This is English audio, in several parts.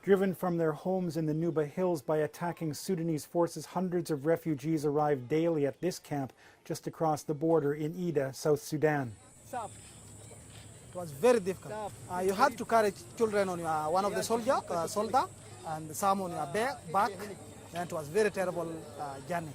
Driven from their homes in the Nuba Hills by attacking Sudanese forces, hundreds of refugees arrive daily at this camp just across the border in Ida, South Sudan. It was very difficult. You had to carry children on one of the soldier, and some on your back, and it was very terrible journey.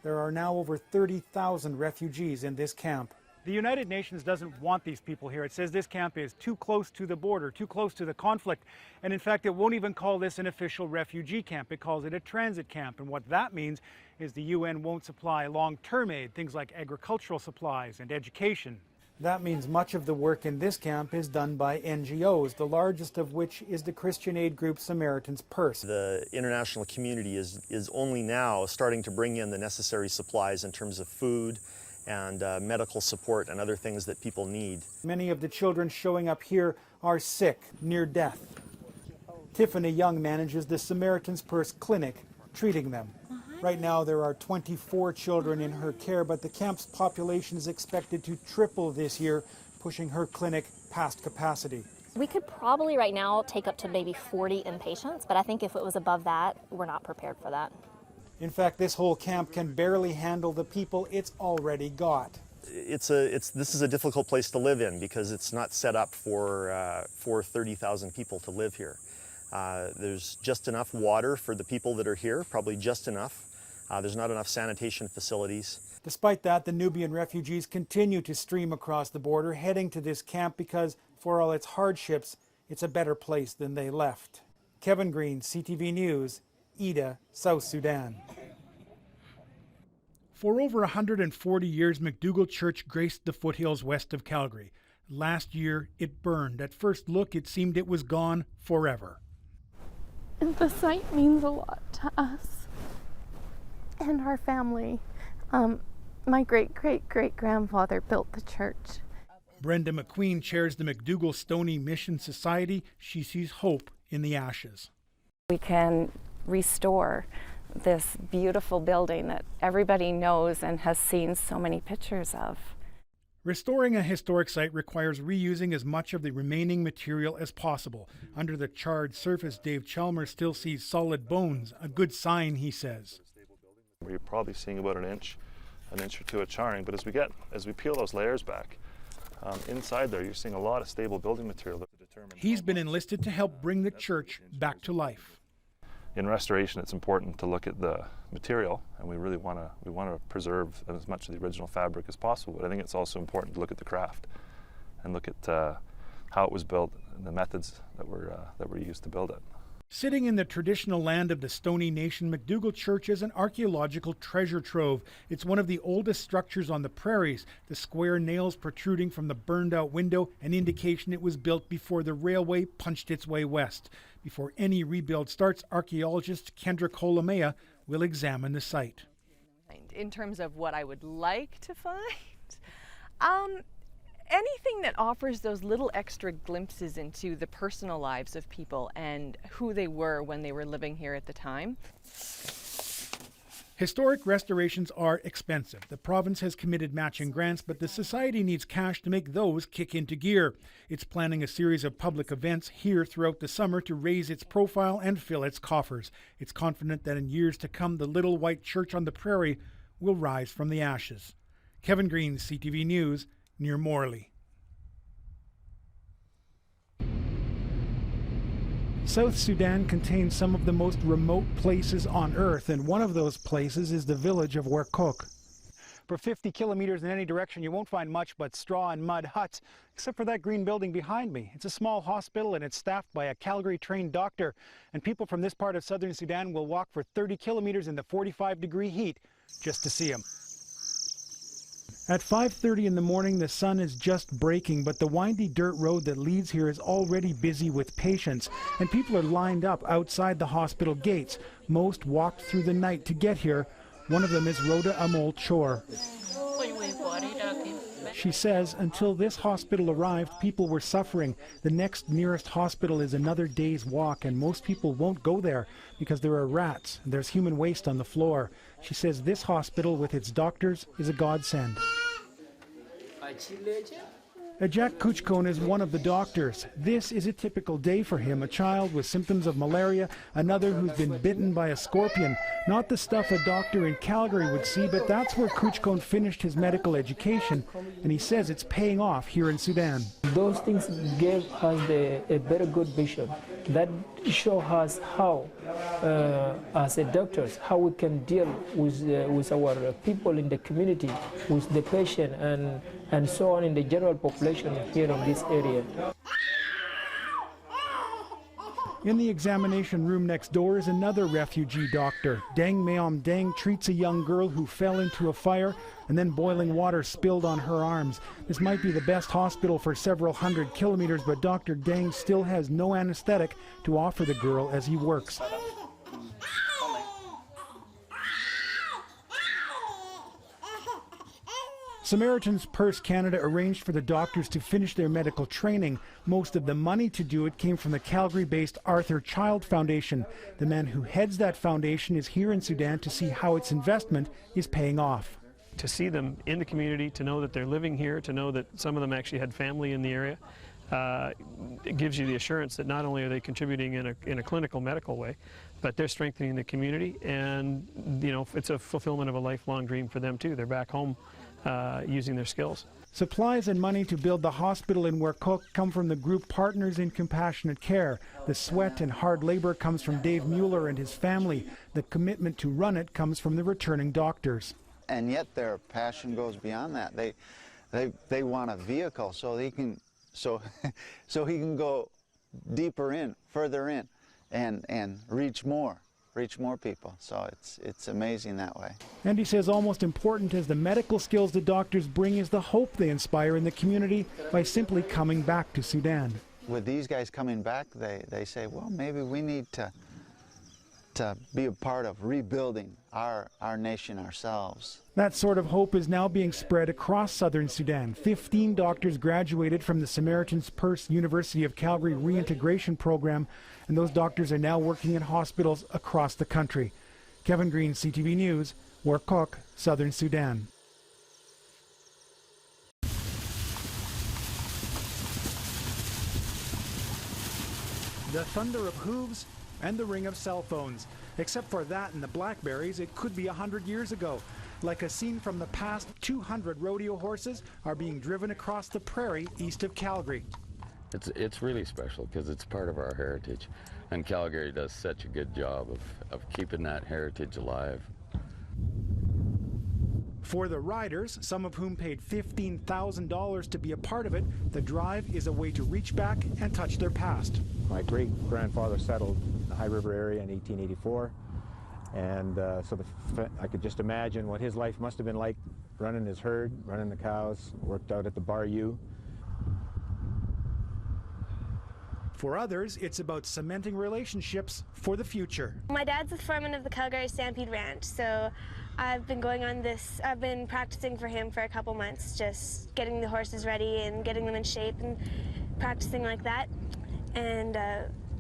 There are now over 30,000 refugees in this camp. The United Nations doesn't want these people here. It says this camp is too close to the border, too close to the conflict. And in fact, it won't even call this an official refugee camp. It calls it a transit camp. And what that means is the UN won't supply long-term aid, things like agricultural supplies and education. That means much of the work in this camp is done by NGOs, the largest of which is the Christian aid group Samaritan's Purse. The international community is only now starting to bring in the necessary supplies in terms of food and medical support and other things that people need. Many of the children showing up here are sick, near death. Tiffany Young manages the Samaritan's Purse clinic, treating them. Right now there are 24 children in her care, but the camp's population is expected to triple this year, pushing her clinic past capacity. We could probably right now take up to maybe 40 inpatients, but I think if it was above that, we're not prepared for that. In fact, this whole camp can barely handle the people it's already got. This is a difficult place to live in because it's not set up for 30,000 people to live here. There's just enough water for the people that are here, probably just enough. There's not enough sanitation facilities. Despite that, the Nubian refugees continue to stream across the border, heading to this camp because, for all its hardships, it's a better place than they left. Kevin Green, CTV News, Ida, South Sudan. For over 140 years, McDougall Church graced the foothills west of Calgary. Last year, it burned. At first look, it seemed it was gone forever. The site means a lot to us and our family. My great-great-great-grandfather built the church. Brenda McQueen chairs the McDougall Stoney Mission Society. She sees hope in the ashes. We can restore this beautiful building that everybody knows and has seen so many pictures of. Restoring a historic site requires reusing as much of the remaining material as possible. Under the charred surface, Dave Chalmers still sees solid bones, a good sign, he says. We're probably seeing about an inch or two of charring, but as we peel those layers back, inside there you're seeing a lot of stable building material. He's been enlisted to help bring the church back to life. In restoration, it's important to look at the material, and we really want to preserve as much of the original fabric as possible. But I think it's also important to look at the craft and look at how it was built and the methods that were used to build it. Sitting in the traditional land of the Stoney Nation, McDougall Church is an archaeological treasure trove. It's one of the oldest structures on the prairies, the square nails protruding from the burned-out window, an indication it was built before the railway punched its way west. Before any rebuild starts, archaeologist Kendra Colomea will examine the site. In terms of what I would like to find, anything that offers those little extra glimpses into the personal lives of people and who they were when they were living here at the time. Historic restorations are expensive. The province has committed matching grants, but the society needs cash to make those kick into gear. It's planning a series of public events here throughout the summer to raise its profile and fill its coffers. It's confident that in years to come, the little white church on the prairie will rise from the ashes. Kevin Green, CTV News, near Morley. South Sudan contains some of the most remote places on earth, and one of those places is the village of Werkok. For 50 kilometers in any direction, you won't find much but straw and mud huts, except for that green building behind me. It's a small hospital, and it's staffed by a Calgary-trained doctor, and people from this part of southern Sudan will walk for 30 kilometers in the 45-degree heat just to see him. At 5:30 in the morning, the sun is just breaking, but the windy dirt road that leads here is already busy with patients, and people are lined up outside the hospital gates. Most walked through the night to get here. One of them is Rhoda Amol Chor. She says until this hospital arrived, people were suffering. The next nearest hospital is another day's walk, and most people won't go there because there are rats and there's human waste on the floor. She says this hospital with its doctors is a godsend. Jack Kuchkon is one of the doctors. This is a typical day for him. A child with symptoms of malaria, another who's been bitten by a scorpion. Not the stuff a doctor in Calgary would see, but that's where Kuchkon finished his medical education, and he says it's paying off here in Sudan. Those things gave us a very good vision. That show us how, as a doctors, how we can deal with our people in the community, with the patient, and so on in the general population here in this area. In the examination room next door is another refugee doctor. Deng Meom Deng treats a young girl who fell into a fire and then boiling water spilled on her arms. This might be the best hospital for several hundred kilometers, but Dr. Deng still has no anesthetic to offer the girl as he works. Samaritan's Purse Canada arranged for the doctors to finish their medical training. Most of the money to do it came from the Calgary-based Arthur Child Foundation. The man who heads that foundation is here in Sudan to see how its investment is paying off. To see them in the community, to know that they're living here, to know that some of them actually had family in the area, it gives you the assurance that not only are they contributing in a clinical medical way, but they're strengthening the community, and you know, it's a fulfillment of a lifelong dream for them too. They're back home using their skills. Supplies and money to build the hospital in Werkhoek come from the group Partners in Compassionate Care. The sweat and hard labor comes from Dave Mueller and his family. The commitment to run it comes from the returning doctors. And yet their passion goes beyond that. They want a vehicle so he can he can go deeper in, further in, and reach more people. So it's amazing that way. And he says almost important as the medical skills the doctors bring is the hope they inspire in the community by simply coming back to Sudan. With these guys coming back, they say, well, maybe we need to be a part of rebuilding our nation ourselves. That sort of hope is now being spread across southern Sudan. 15 doctors graduated from the Samaritan's Purse University of Calgary reintegration program, and those doctors are now working in hospitals across the country. Kevin Green, CTV News, Werkhoek, southern Sudan. The thunder of hooves and the ring of cell phones. Except for that and the blackberries, it could be 100 years ago. Like a scene from the past, 200 rodeo horses are being driven across the prairie east of Calgary. It's really special because it's part of our heritage, and Calgary does such a good job of keeping that heritage alive. For the riders, some of whom paid $15,000 to be a part of it, the drive is a way to reach back and touch their past. My great-grandfather settled the High River area in 1884, and I could just imagine what his life must have been like, running his herd, running the cows, worked out at the Bayou. For others, it's about cementing relationships for the future. My dad's the foreman of the Calgary Stampede Ranch, so I've been practicing for him for a couple months, just getting the horses ready and getting them in shape and practicing like that. And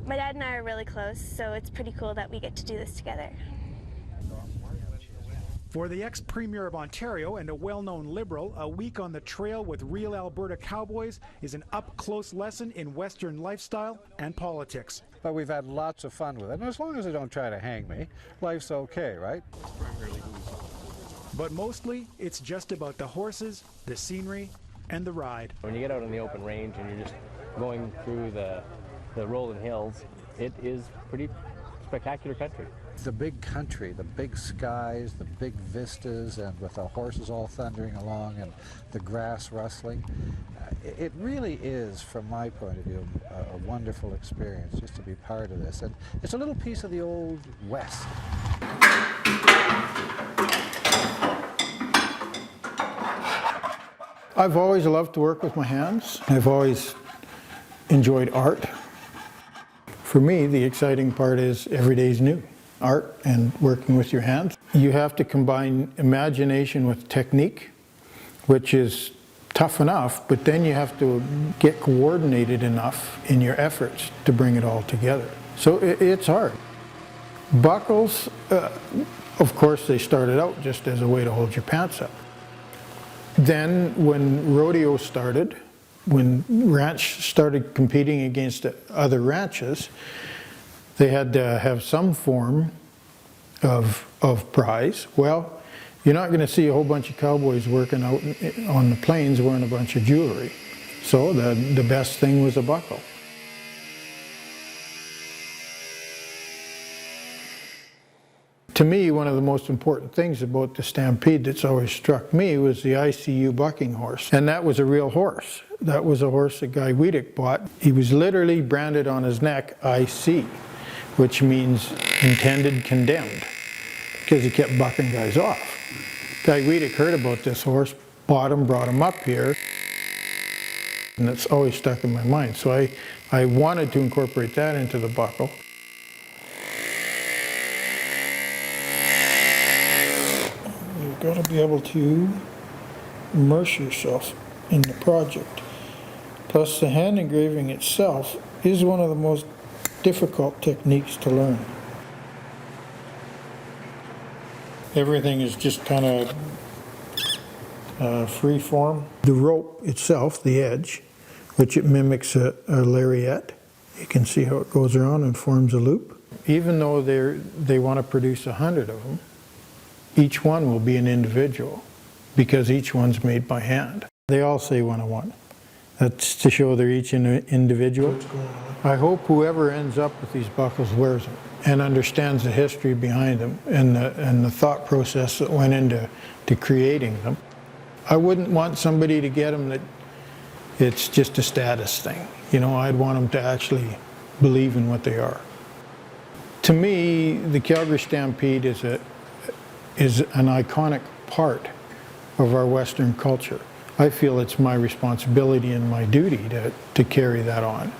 my dad and I are really close, so it's pretty cool that we get to do this together. For the ex-Premier of Ontario and a well-known Liberal, a week on the trail with real Alberta cowboys is an up-close lesson in Western lifestyle and politics. But we've had lots of fun with it, and as long as they don't try to hang me, life's okay, right? But mostly, it's just about the horses, the scenery, and the ride. When you get out on the open range and you're just going through the rolling hills, it is pretty spectacular country. The big country, the big skies, the big vistas, and with the horses all thundering along and the grass rustling. It really is, from my point of view, a wonderful experience just to be part of this. And it's a little piece of the old West. I've always loved to work with my hands. I've always enjoyed art. For me, the exciting part is every day's new. Art and working with your hands. You have to combine imagination with technique, which is tough enough, but then you have to get coordinated enough in your efforts to bring it all together. So it's hard. Buckles, of course, they started out just as a way to hold your pants up. Then when rodeo started, when ranch started competing against other ranches, they had to have some form of prize. Well, you're not going to see a whole bunch of cowboys working out on the plains wearing a bunch of jewelry. So the best thing was a buckle. To me, one of the most important things about the Stampede that's always struck me was the ICU bucking horse. And that was a real horse. That was a horse that Guy Wiedeck bought. He was literally branded on his neck IC, which means intended condemned, because he kept bucking guys off. Guy Wiedeck heard about this horse, bought him, brought him up here, and it's always stuck in my mind. So I wanted to incorporate that into the buckle. You've got to be able to immerse yourself in the project. Plus, the hand engraving itself is one of the most difficult techniques to learn. Everything is just kind of free form. The rope itself, the edge, which it mimics a lariat, you can see how it goes around and forms a loop. Even though they want to produce 100 of them, each one will be an individual because each one's made by hand. They all say 101. That's to show they're each an individual. I hope whoever ends up with these buckles wears them and understands the history behind them and the thought process that went into creating them. I wouldn't want somebody to get them that it's just a status thing. You know, I'd want them to actually believe in what they are. To me, the Calgary Stampede is an iconic part of our Western culture. I feel it's my responsibility and my duty to carry that on.